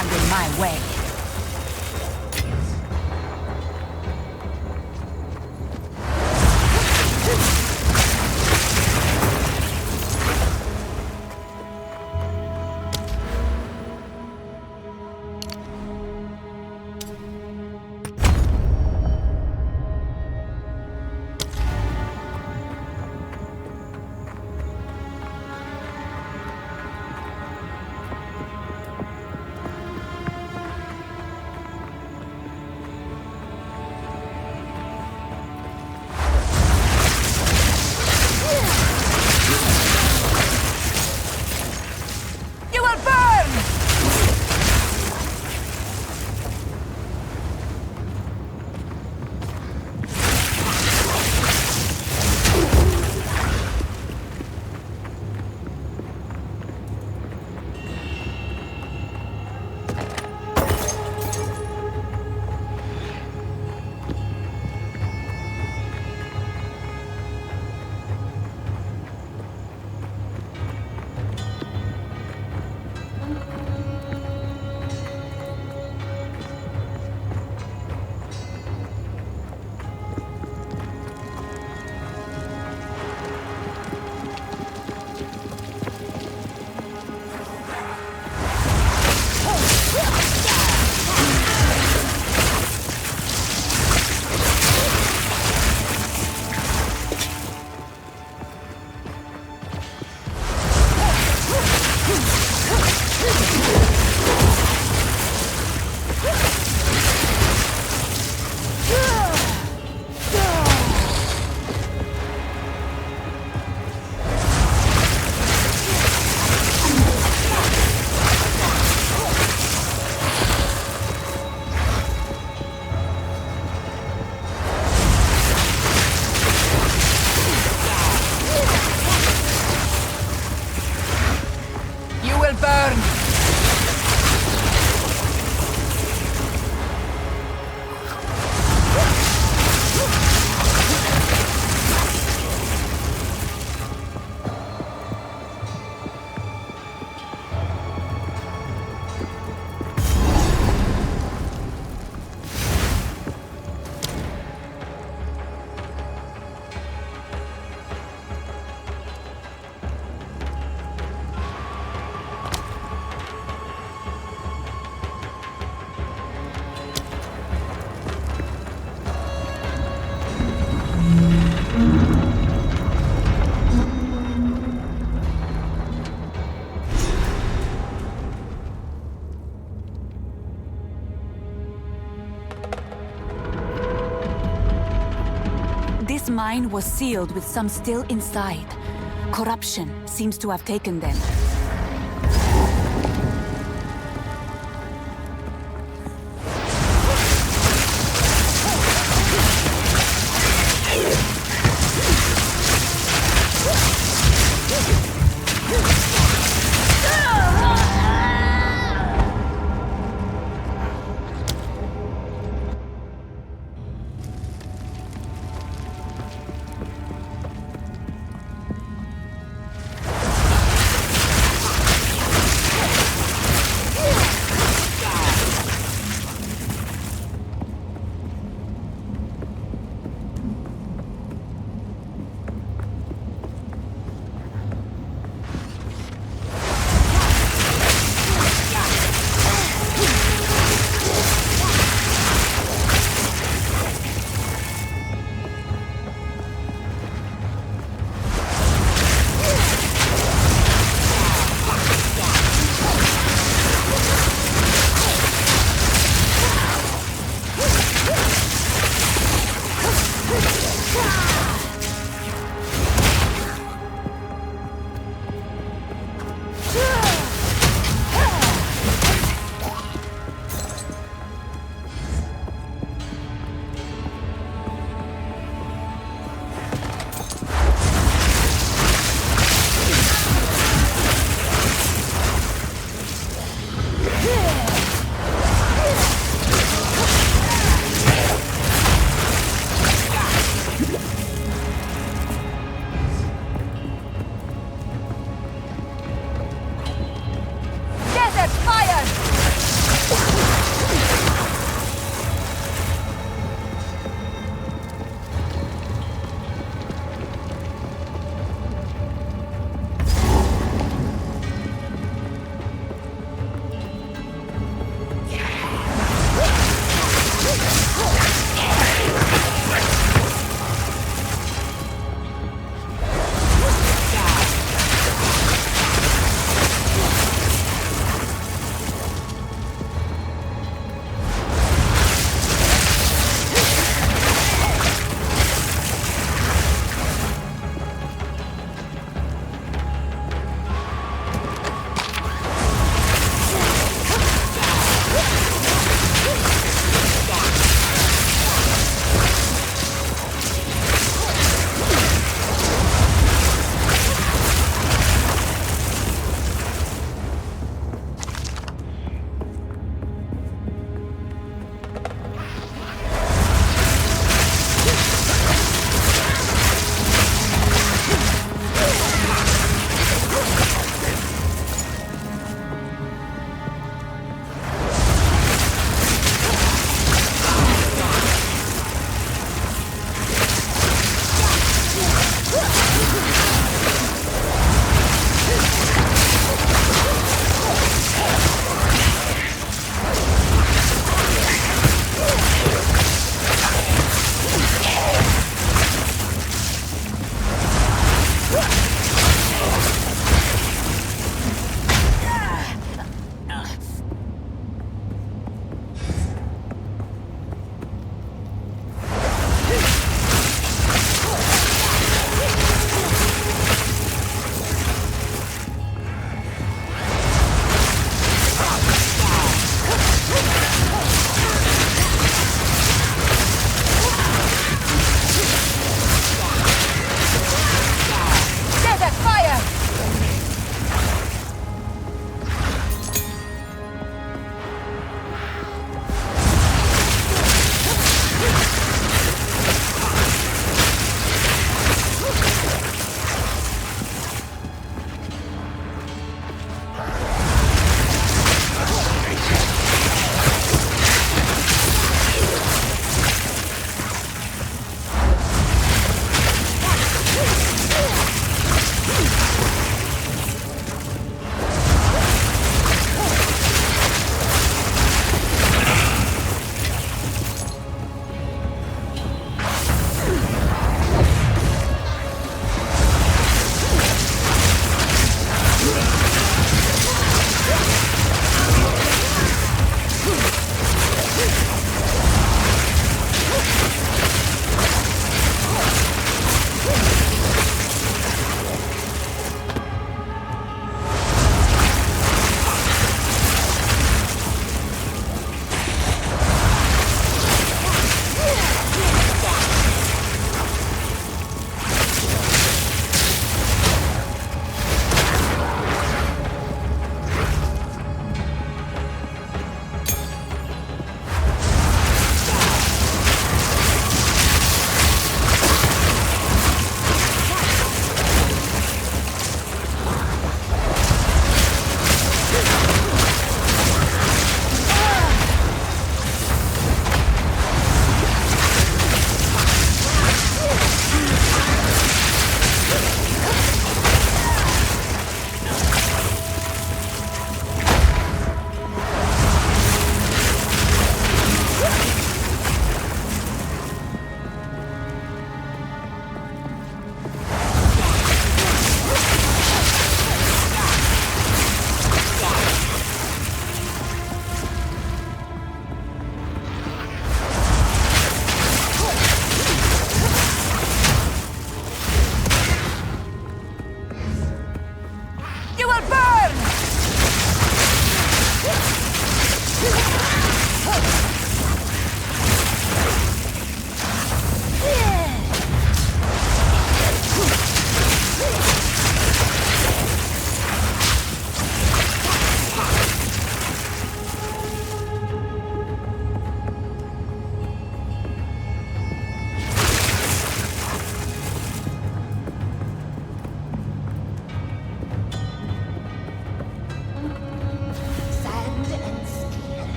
stand in my way. This mine was sealed with some still inside. Corruption seems to have taken them.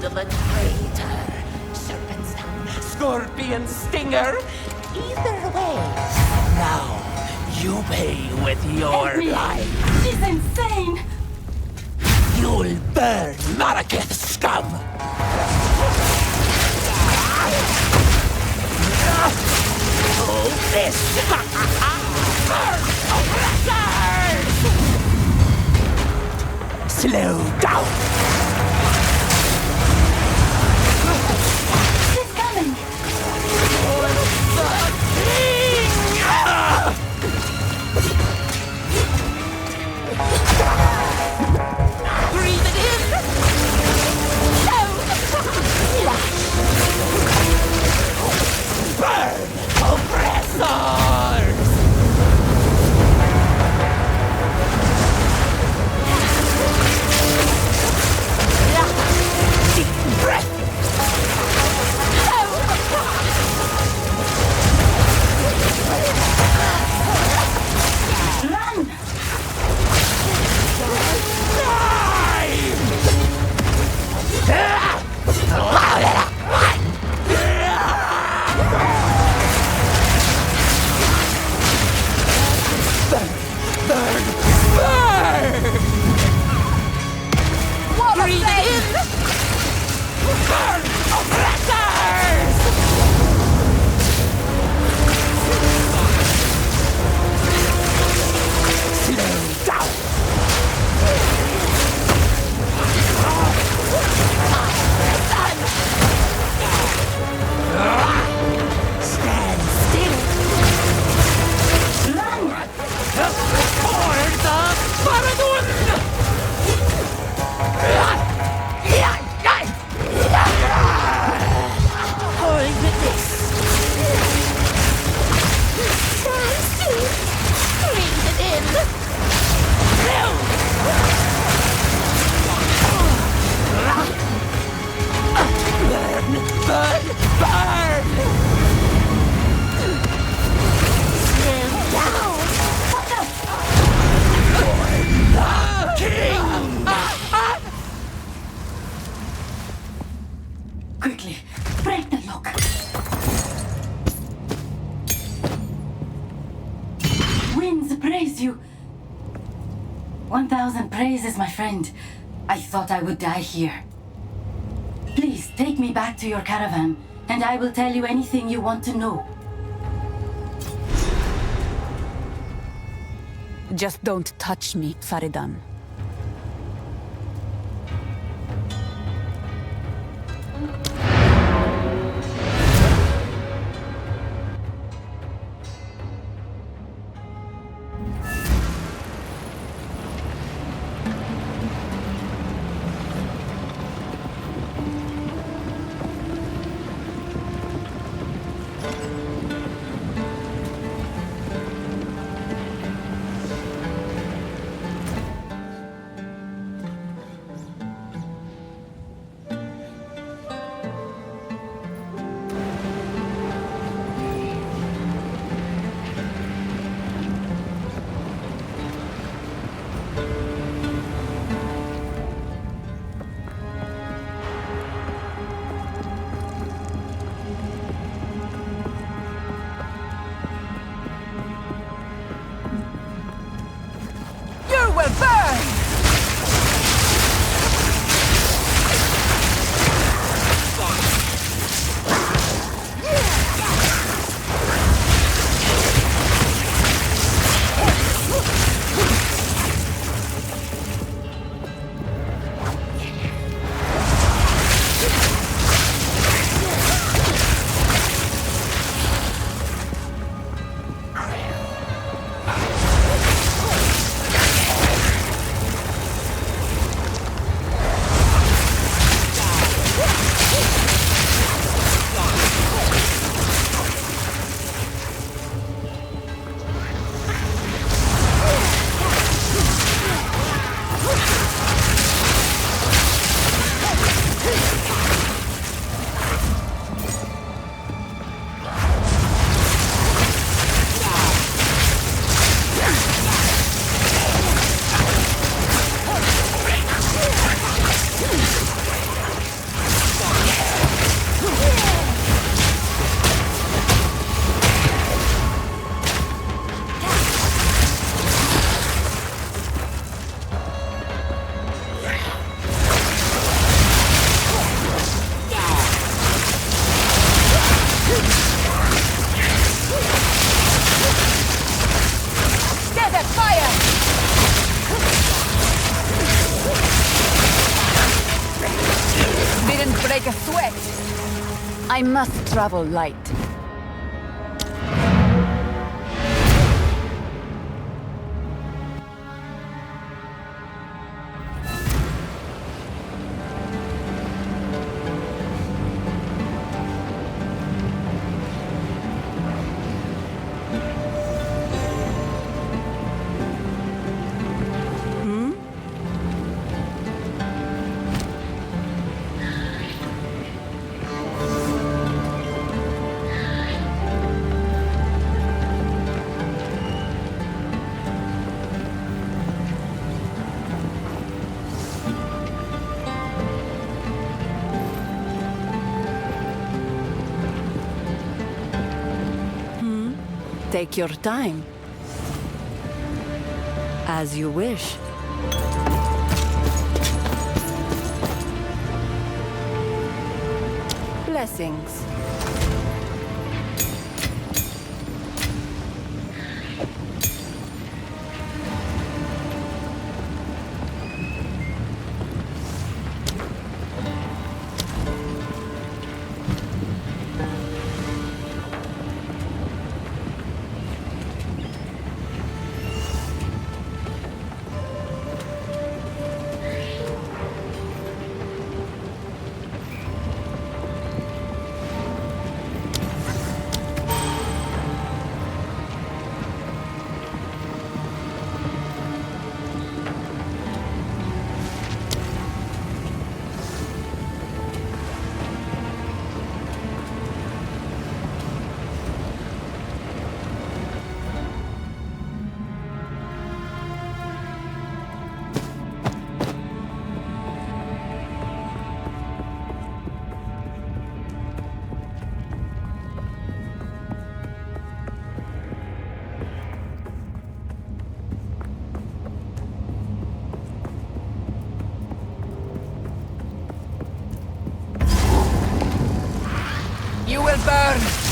of a traitor. Serpent's tongue, scorpion stinger. Either way, now you pay with your life. She's insane! You'll burn, Maraketh scum! Oh, this! Burn, oppressors! Slow down! She's coming! The king! Breathe it in! Burn, oppressors! Deep breath! Run! Breathe it in! Burn, oppressors! Slow down! Stand still! Run! For the Baradun! Hold this! Stand still! Breathe it in! Burn! Burn! Burn! Stand down! King! Quickly, break the lock. Winds praise you. 1,000 praises, my friend. I thought I would die here. Please, take me back to your caravan, and I will tell you anything you want to know. Just don't touch me, Faridan. I must travel light. Take your time. As you wish. Blessings. You will burn!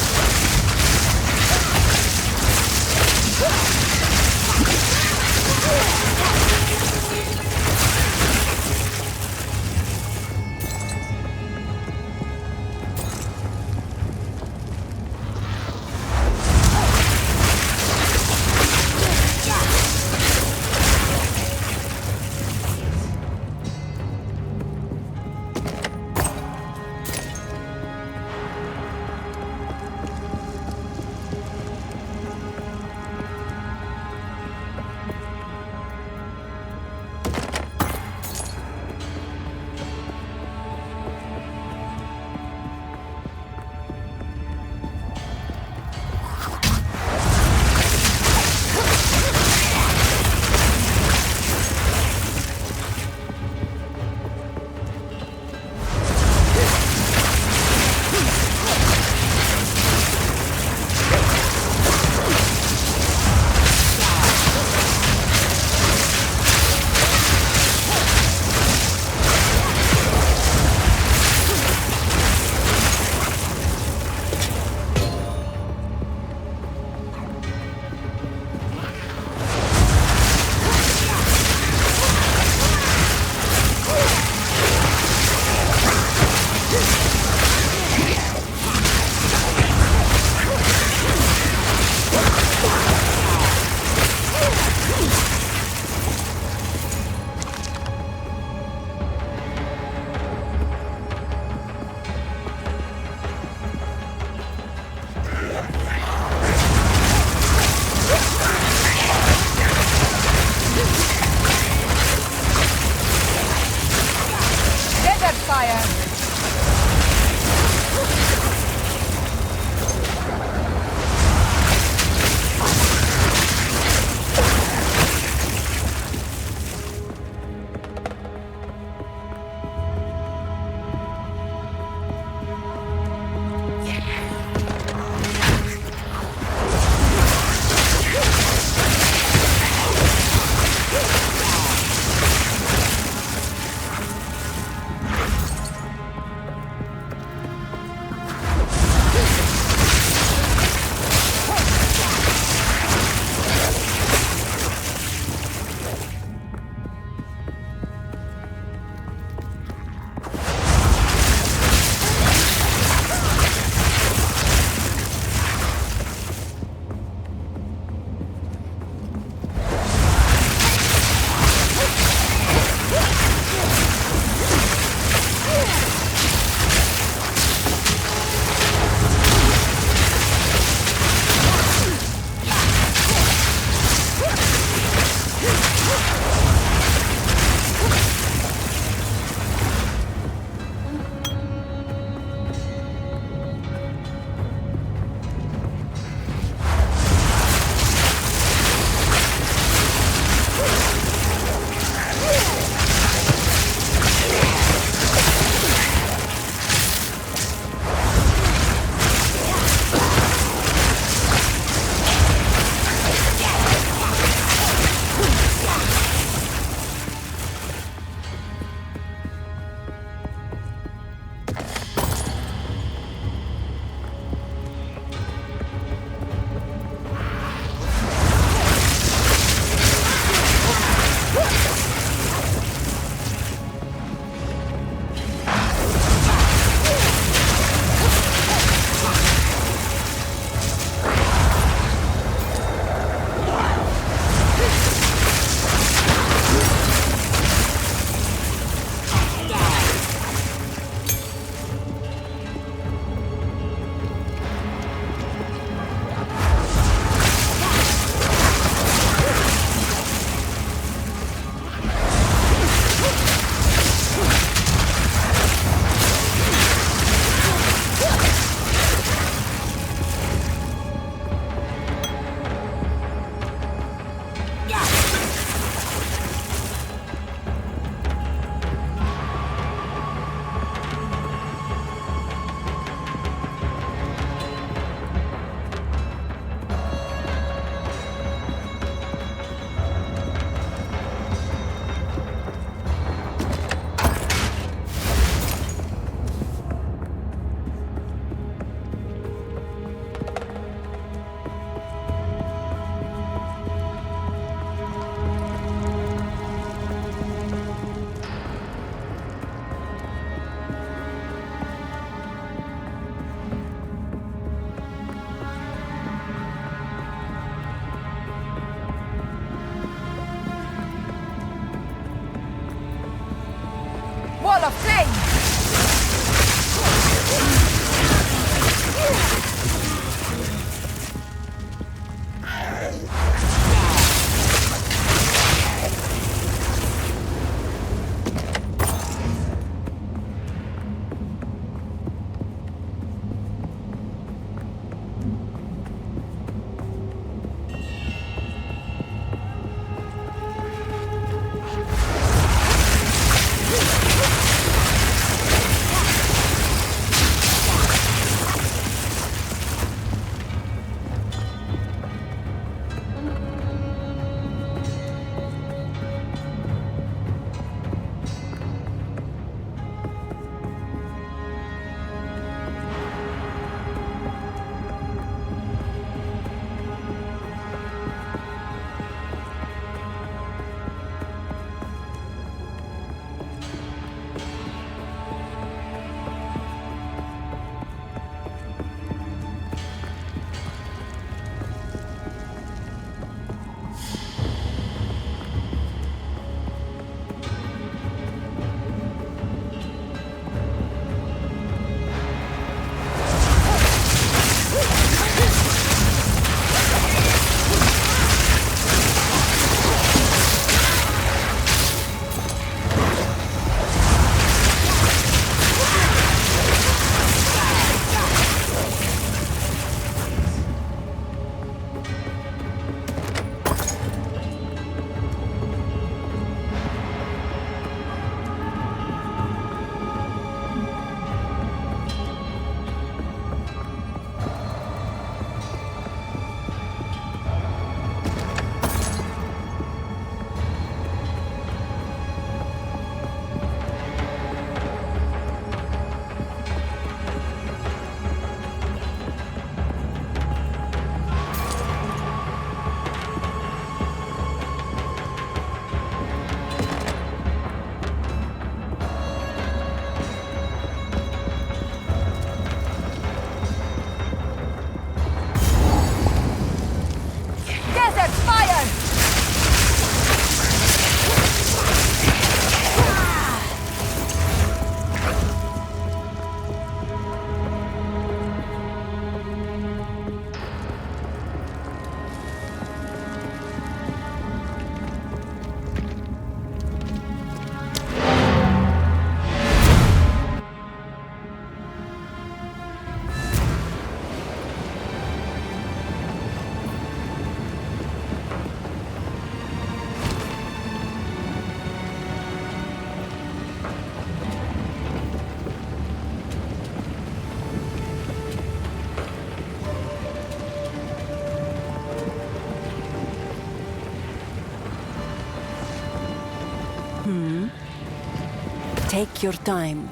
Take your time,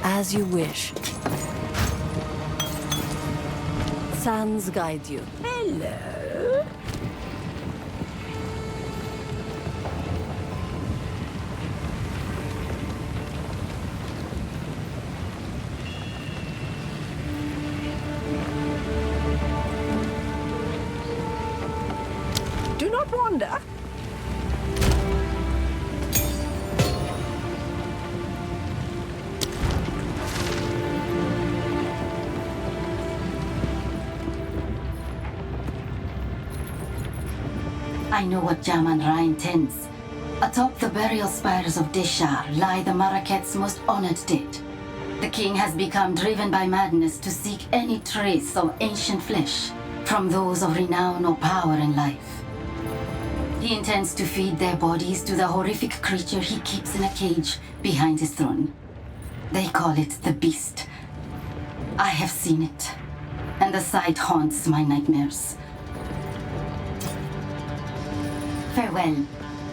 as you wish. Sands guide you. Hello. Do not wander. I know what Jaman Ra intends. Atop the burial spires of Deshar lie the Maraket's most honored dead. The king has become driven by madness to seek any trace of ancient flesh from those of renown or power in life. He intends to feed their bodies to the horrific creature he keeps in a cage behind his throne. They call it the Beast. I have seen it, and the sight haunts my nightmares. Farewell.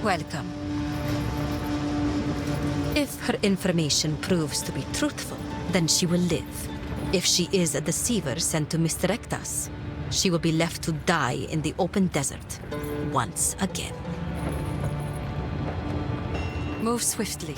Welcome. If her information proves to be truthful, then she will live. If she is a deceiver sent to misdirect us, she will be left to die in the open desert once again. Move swiftly.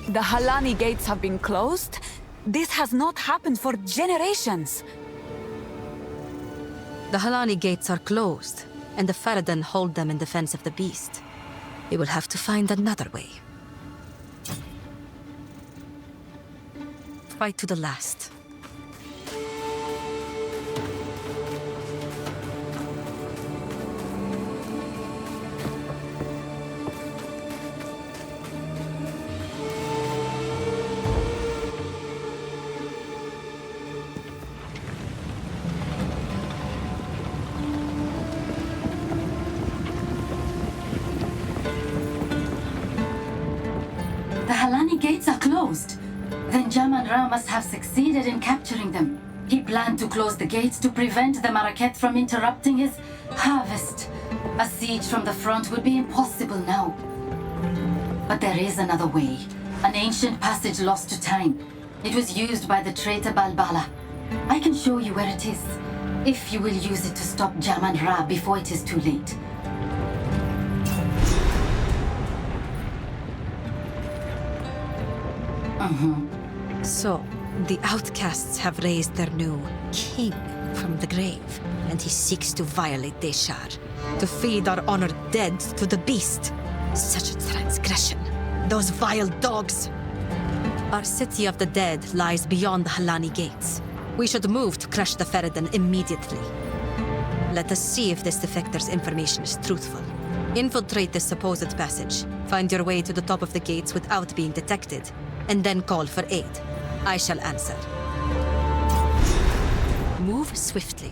The Halani gates have been closed? This has not happened for generations. The Halani gates are closed, and the Faradan hold them in defense of the beast. We will have to find another way. Fight to the last. The Halani gates are closed. Then Jaman Ra must have succeeded in capturing them. He planned to close the gates to prevent the Maraket from interrupting his harvest. A siege from the front would be impossible now. But there is another way. An ancient passage lost to time. It was used by the traitor Balbala. I can show you where it is, if you will use it to stop Jaman Ra before it is too late. So, the outcasts have raised their new king from the grave, and he seeks to violate Deshar, to feed our honored dead to the beast. Such a transgression. Those vile dogs! Our city of the dead lies beyond the Halani gates. We should move to crush the Faradan immediately. Let us see if this defector's information is truthful. Infiltrate this supposed passage, find your way to the top of the gates without being detected, and then call for aid. I shall answer. Move swiftly.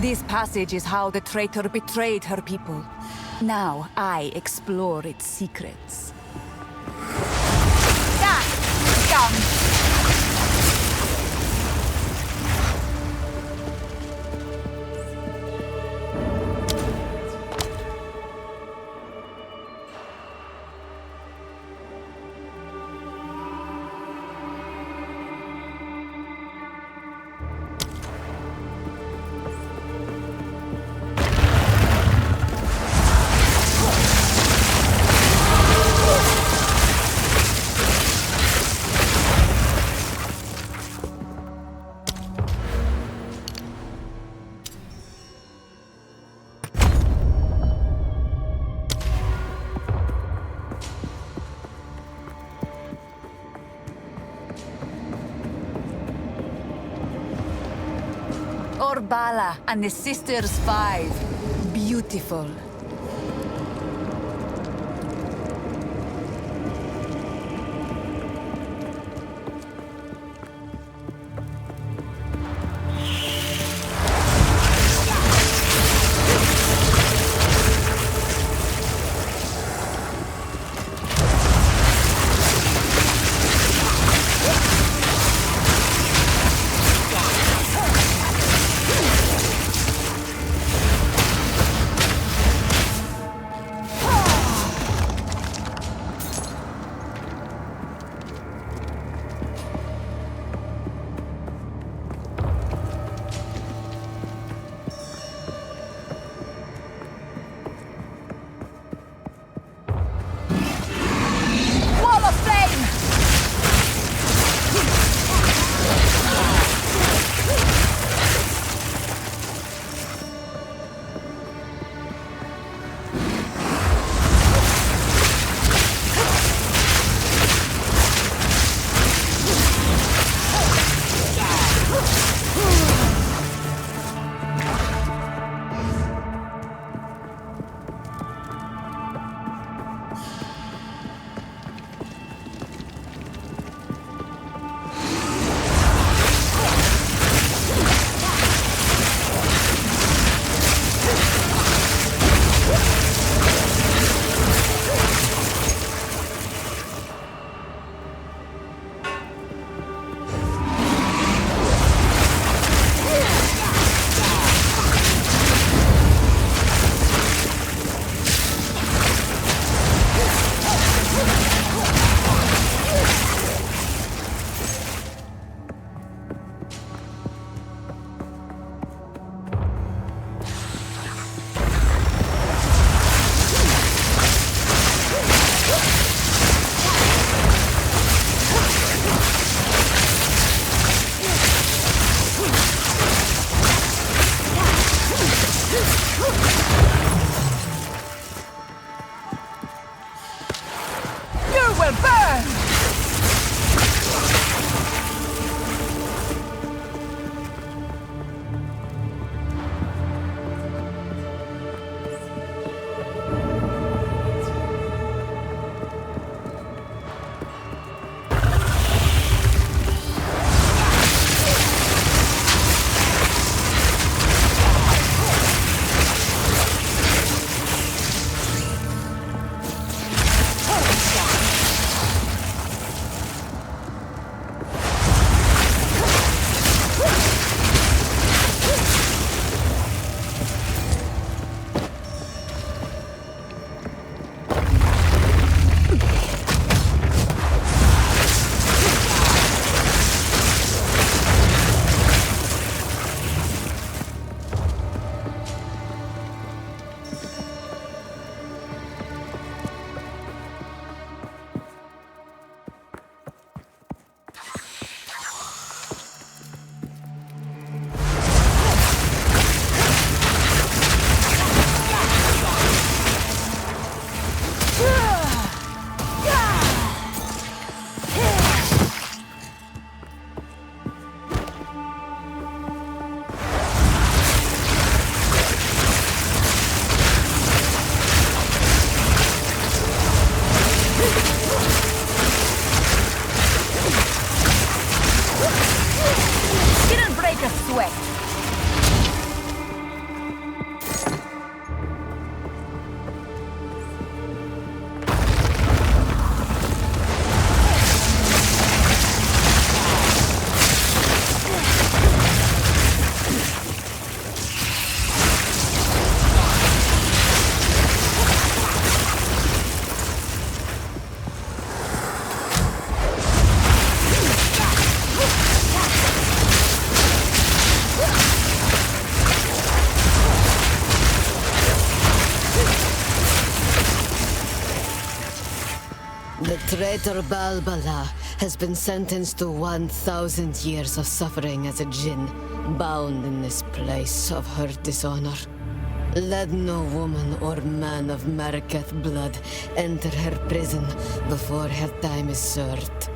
This passage is how the traitor betrayed her people. Now I explore its secrets. Ah! Scum! Orbala and the Sisters 5. Beautiful. Wall of flame! You will burn! Didn't break a sweat. The traitor Balbala has been sentenced to 1,000 years of suffering as a djinn, bound in this place of her dishonor. Let no woman or man of Maraketh blood enter her prison before her time is served.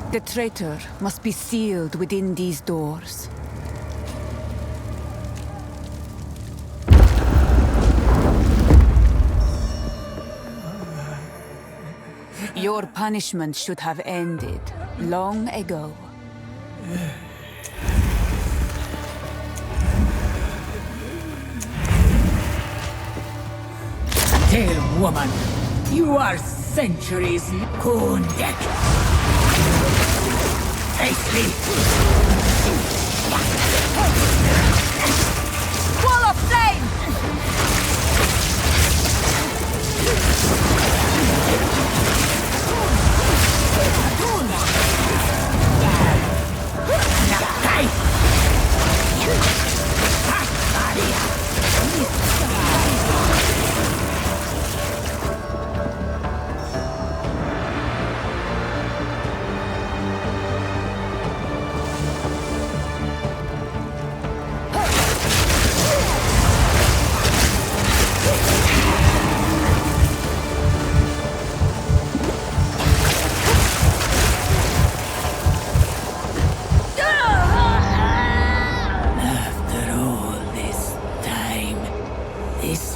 The traitor must be sealed within these doors. Your punishment should have ended long ago. Tell woman, you are centuries Kundek. Face me! Wall of flame!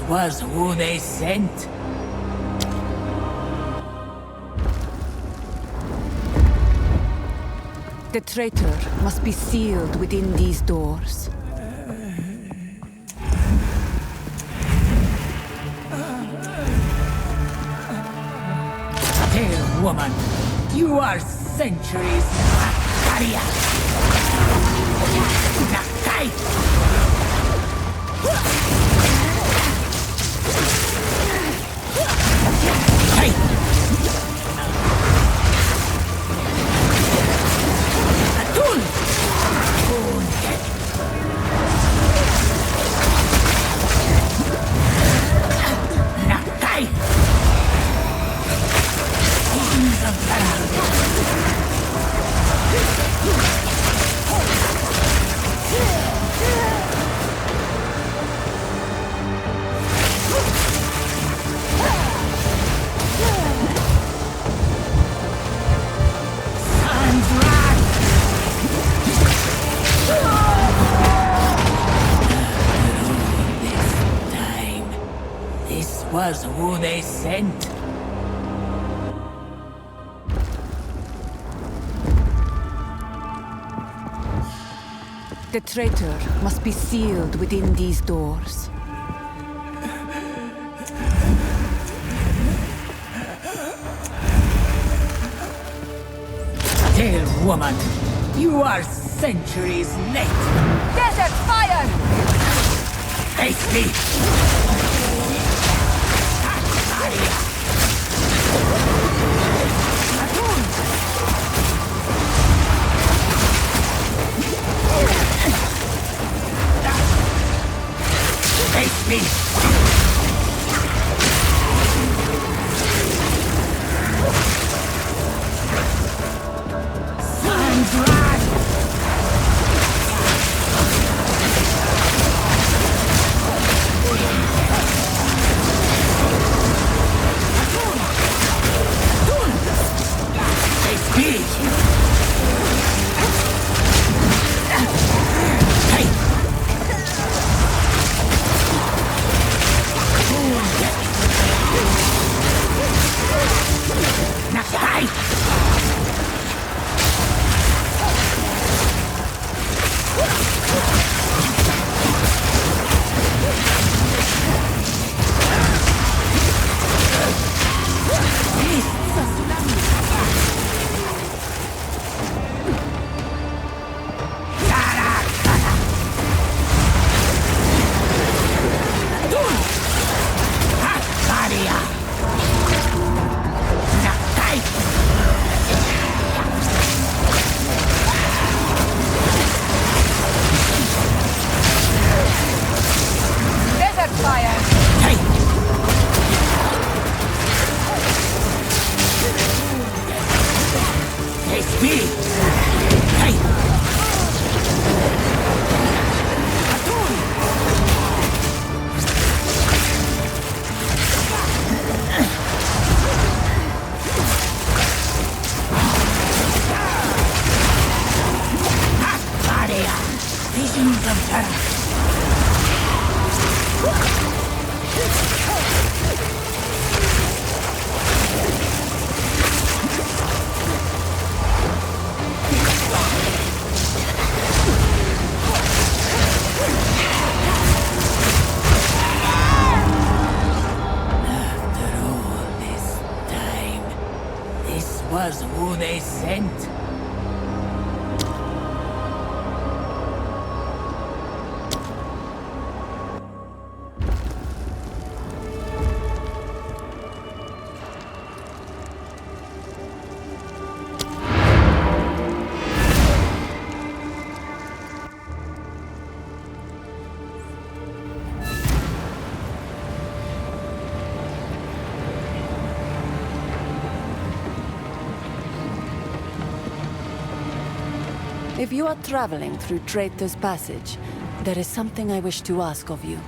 Was who they sent. The traitor must be sealed within these doors. Tell woman, you are centuries Makaria. Nakai! Was who they sent. The traitor must be sealed within these doors. Tell woman, you are centuries late. Desert fire! Face me! Face me! After all this time, this was who they sent. If you are traveling through Traitor's Passage, there is something I wish to ask of you.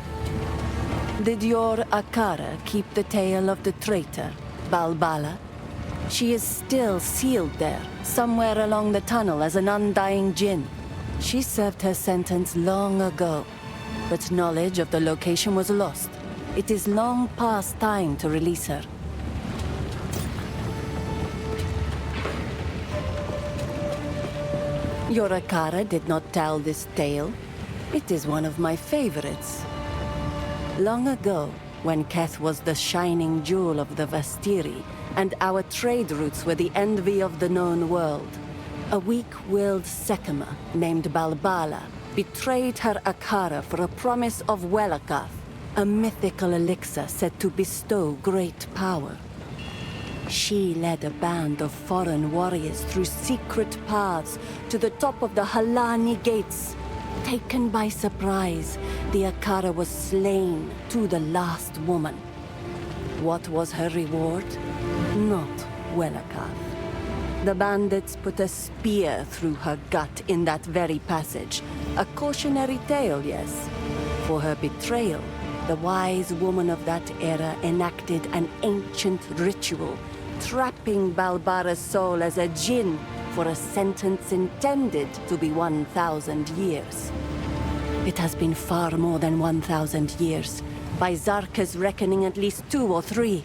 Did your Akara keep the tale of the traitor, Balbala? She is still sealed there, somewhere along the tunnel as an undying djinn. She served her sentence long ago, but knowledge of the location was lost. It is long past time to release her. Your Akara did not tell this tale. It is one of my favorites. Long ago, when Keth was the shining jewel of the Vastiri, and our trade routes were the envy of the known world, a weak-willed Sekema named Balbala betrayed her Akara for a promise of Welakath, a mythical elixir said to bestow great power. She led a band of foreign warriors through secret paths to the top of the Halani gates. Taken by surprise, the Akara was slain to the last woman. What was her reward? Not Welakath. The bandits put a spear through her gut in that very passage. A cautionary tale, yes. For her betrayal, the wise woman of that era enacted an ancient ritual, trapping Balbara's soul as a djinn for a sentence intended to be 1,000 years. It has been far more than 1,000 years. By Zarka's reckoning, at least 2 or 3.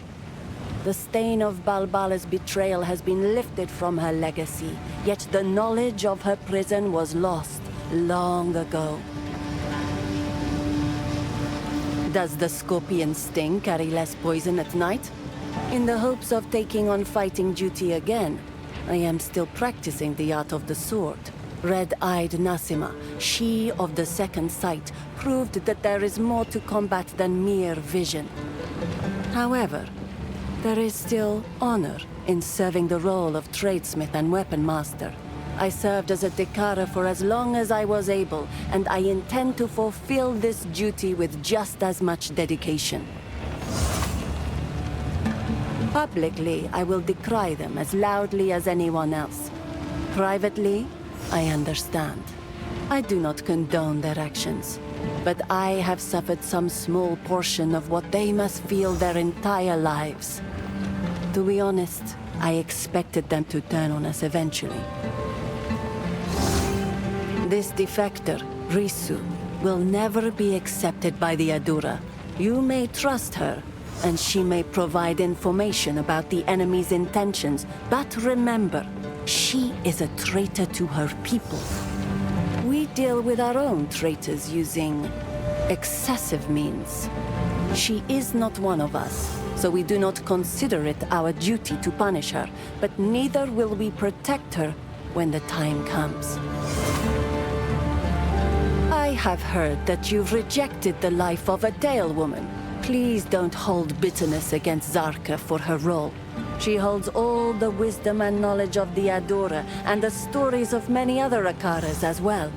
The stain of Balbala's betrayal has been lifted from her legacy, yet the knowledge of her prison was lost long ago. Does the scorpion sting carry less poison at night? In the hopes of taking on fighting duty again, I am still practicing the art of the sword. Red-eyed Nasima, she of the second sight, proved that there is more to combat than mere vision. However, there is still honor in serving the role of tradesmith and weapon master. I served as a Dekara for as long as I was able, and I intend to fulfill this duty with just as much dedication. Publicly, I will decry them as loudly as anyone else. Privately, I understand. I do not condone their actions, but I have suffered some small portion of what they must feel their entire lives. To be honest, I expected them to turn on us eventually. This defector, Risu, will never be accepted by the Adura. You may trust her, and she may provide information about the enemy's intentions, but remember, she is a traitor to her people. We deal with our own traitors using excessive means. She is not one of us, so we do not consider it our duty to punish her, but neither will we protect her when the time comes. I have heard that you've rejected the life of a Dale woman. Please don't hold bitterness against Zarka for her role. She holds all the wisdom and knowledge of the Adora, and the stories of many other Akaras as well.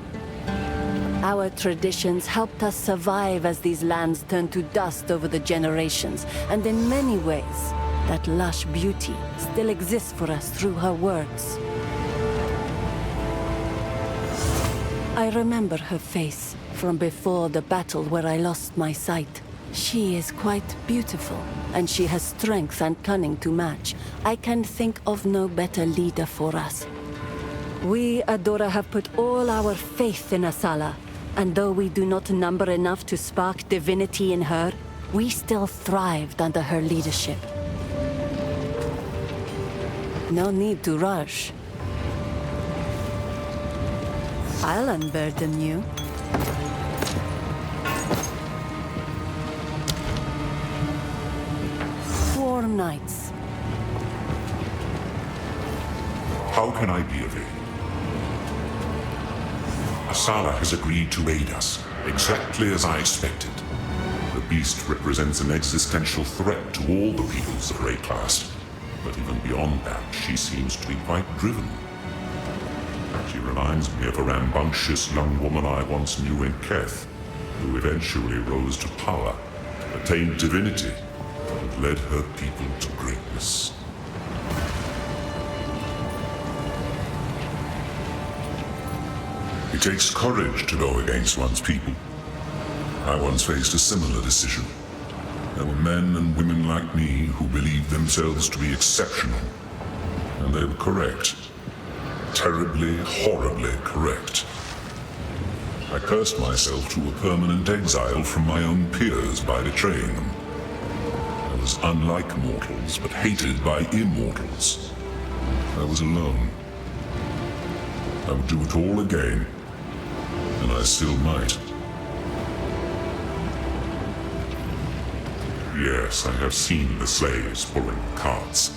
Our traditions helped us survive as these lands turned to dust over the generations, and in many ways, that lush beauty still exists for us through her words. I remember her face from before the battle where I lost my sight. She is quite beautiful, and she has strength and cunning to match. I can think of no better leader for us. We, Adora, have put all our faith in Asala, And though we do not number enough to spark divinity in her, we still thrived under her leadership. No need to rush. I'll unburden you. Four nights. How can I be of aid? Asala has agreed to aid us, exactly as I expected. The beast represents an existential threat to all the peoples of Rayclast, but even beyond that, she seems to be quite driven. She reminds me of a rambunctious young woman I once knew in Keth, who eventually rose to power, attained divinity, and led her people to greatness. It takes courage to go against one's people. I once faced a similar decision. There were men and women like me who believed themselves to be exceptional, and they were correct. Terribly, horribly correct. I cursed myself to a permanent exile from my own peers by betraying them. I was unlike mortals, but hated by immortals. I was alone. I would do it all again, and I still might. Yes, I have seen the slaves pulling the carts.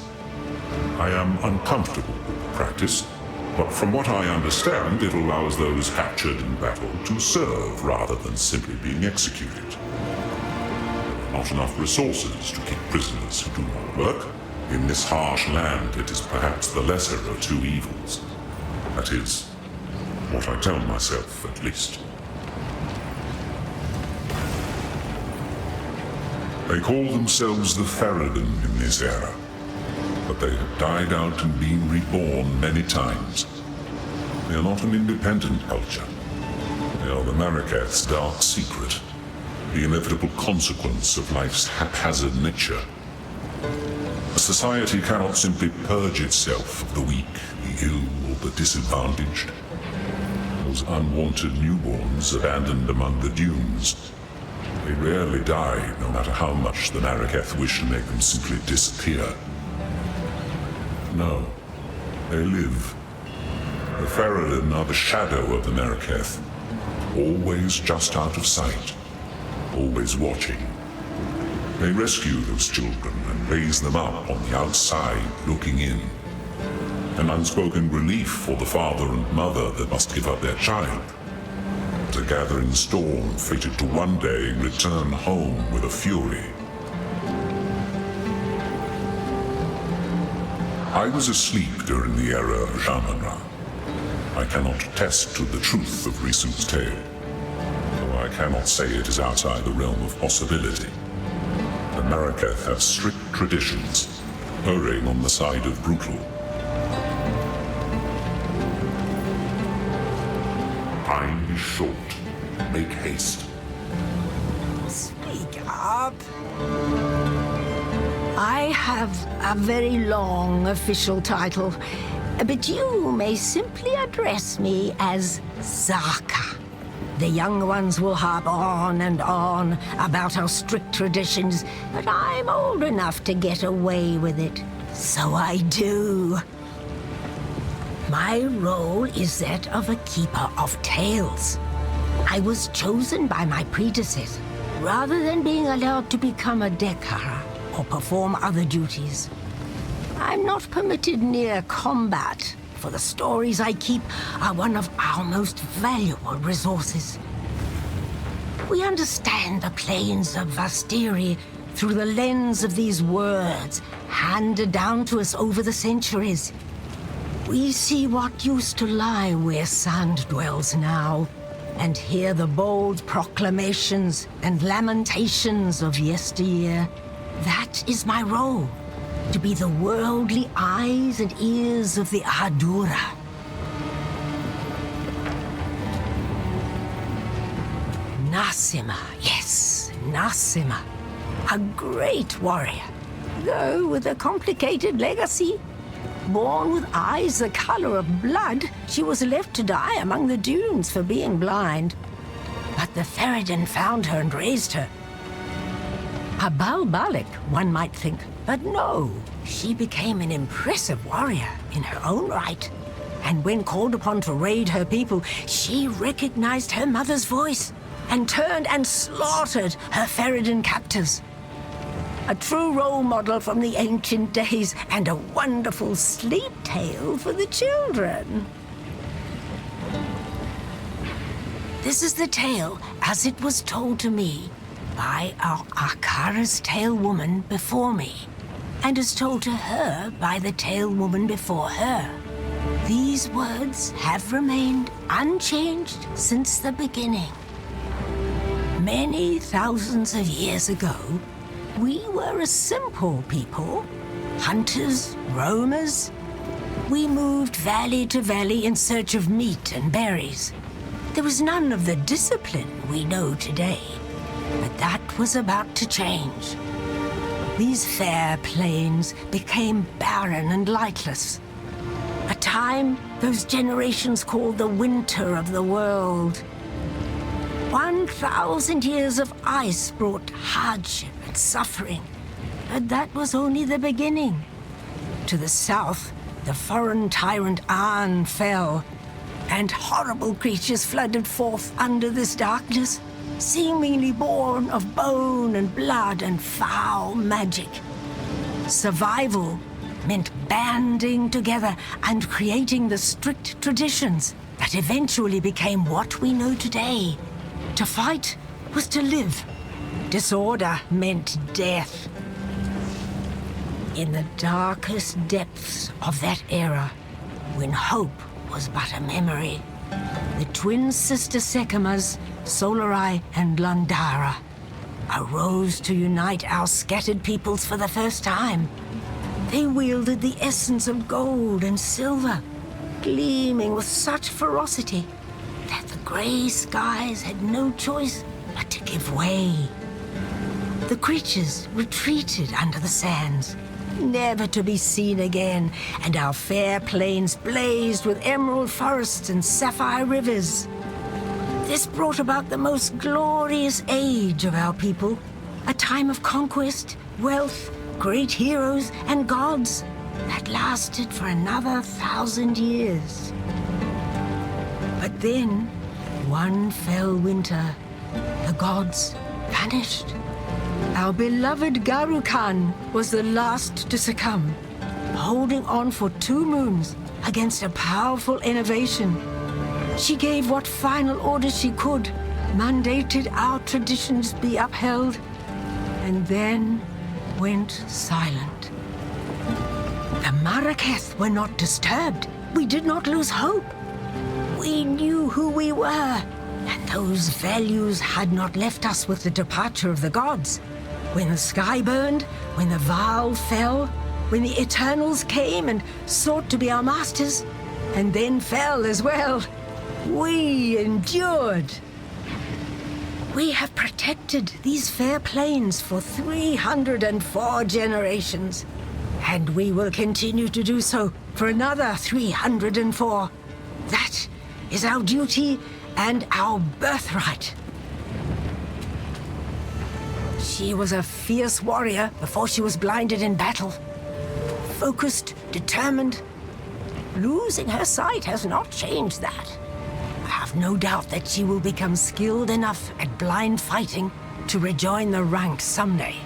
I am uncomfortable with the practice, but from what I understand, it allows those captured in battle to serve rather than simply being executed. There are not enough resources to keep prisoners who do not work. In this harsh land, it is perhaps the lesser of two evils. That is, what I tell myself, at least. They call themselves the Ferrodin in this era, but they have died out and been reborn many times. They are not an independent culture. They are the Maraketh's dark secret, the inevitable consequence of life's haphazard nature. A society cannot simply purge itself of the weak, the ill, or the disadvantaged. Those unwanted newborns abandoned among the dunes. They rarely die, no matter how much the Maraketh wish to make them simply disappear. No, they live. The Ferrodin are the shadow of the Maraketh, always just out of sight, always watching. They rescue those children and raise them up on the outside, looking in. An unspoken relief for the father and mother that must give up their child. A gathering storm fated to one day return home with a fury. I was asleep during the era of Shaman-Ra. I cannot attest to the truth of recent tale, though I cannot say it is outside the realm of possibility. The Maraketh have strict traditions, erring on the side of brutal. Time is short. Make haste. Speak up. I have a very long official title, but you may simply address me as Zaka. The young ones will harp on and on about our strict traditions, but I'm old enough to get away with it, so I do. My role is that of a keeper of tales. I was chosen by my predecessor, rather than being allowed to become a Dekara or perform other duties. I'm not permitted near combat, for the stories I keep are one of our most valuable resources. We understand the plains of Vastiri through the lens of these words handed down to us over the centuries. We see what used to lie where sand dwells now, and hear the bold proclamations and lamentations of yesteryear. That is my role, to be the worldly eyes and ears of the Ahadura. Nasima, yes, Nasima. A great warrior, though with a complicated legacy. Born with eyes the color of blood, she was left to die among the dunes for being blind. But the Ferryden found her and raised her. A Balbalic, one might think, but no. She became an impressive warrior in her own right. And when called upon to raid her people, she recognized her mother's voice and turned and slaughtered her Ferryden captors. A true role model from the ancient days and a wonderful sleep tale for the children. This is the tale as it was told to me by our Akara's Tale Woman before me, and is told to her by the Tale Woman before her. These words have remained unchanged since the beginning. Many thousands of years ago, we were a simple people, hunters, roamers. We moved valley to valley in search of meat and berries. There was none of the discipline we know today, but that was about to change. These fair plains became barren and lightless. A time those generations called the winter of the world. 1,000 years of ice brought hardship and suffering, but that was only the beginning. To the south, the foreign tyrant An fell, and horrible creatures flooded forth under this darkness, seemingly born of bone and blood and foul magic. Survival meant banding together and creating the strict traditions that eventually became what we know today. To fight was to live. Disorder meant death. In the darkest depths of that era, when hope was but a memory, the twin sister Sekimas, Solarai and Landara, arose to unite our scattered peoples for the first time. They wielded the essence of gold and silver, gleaming with such ferocity that the gray skies had no choice but to give way. The creatures retreated under the sands, never to be seen again, and our fair plains blazed with emerald forests and sapphire rivers. This brought about the most glorious age of our people, a time of conquest, wealth, great heroes, and gods that lasted for another 1,000 years. But then, one fell winter, the gods vanished. Our beloved Garukan was the last to succumb, holding on for 2 moons against a powerful innovation. She gave what final orders she could, mandated our traditions be upheld, and then went silent. The Maraketh were not disturbed. We did not lose hope. We knew who we were, and those values had not left us with the departure of the gods. When the sky burned, when the Vaal fell, when the Eternals came and sought to be our masters, and then fell as well, we endured. We have protected these fair plains for 304 generations, and we will continue to do so for another 304. That is our duty and our birthright. She was a fierce warrior before she was blinded in battle. Focused, determined. Losing her sight has not changed that. I have no doubt that she will become skilled enough at blind fighting to rejoin the ranks someday.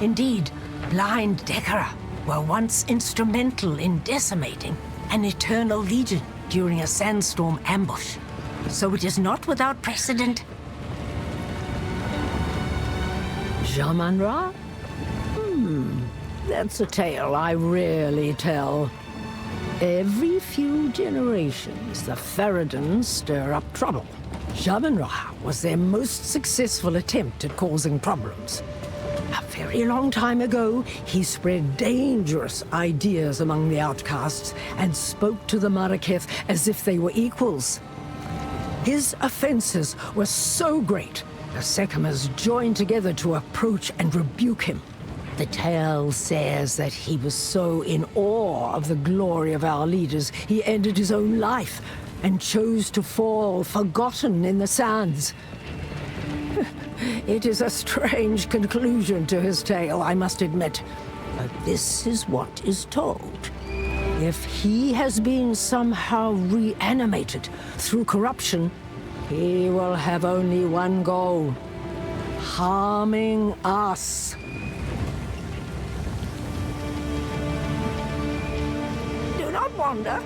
Indeed, blind Dekara were once instrumental in decimating an Eternal Legion during a sandstorm ambush. So it is not without precedent. Shaman-Ra? That's a tale I rarely tell. Every few generations, the Ferryden stir up trouble. Shaman-Ra was their most successful attempt at causing problems. A very long time ago, he spread dangerous ideas among the outcasts and spoke to the Maraketh as if they were equals. His offenses were so great, the Sekimas joined together to approach and rebuke him. The tale says that he was so in awe of the glory of our leaders, he ended his own life and chose to fall forgotten in the sands. It is a strange conclusion to his tale, I must admit. But this is what is told. If he has been somehow reanimated through corruption, he will have only one goal: harming us. Do not wander.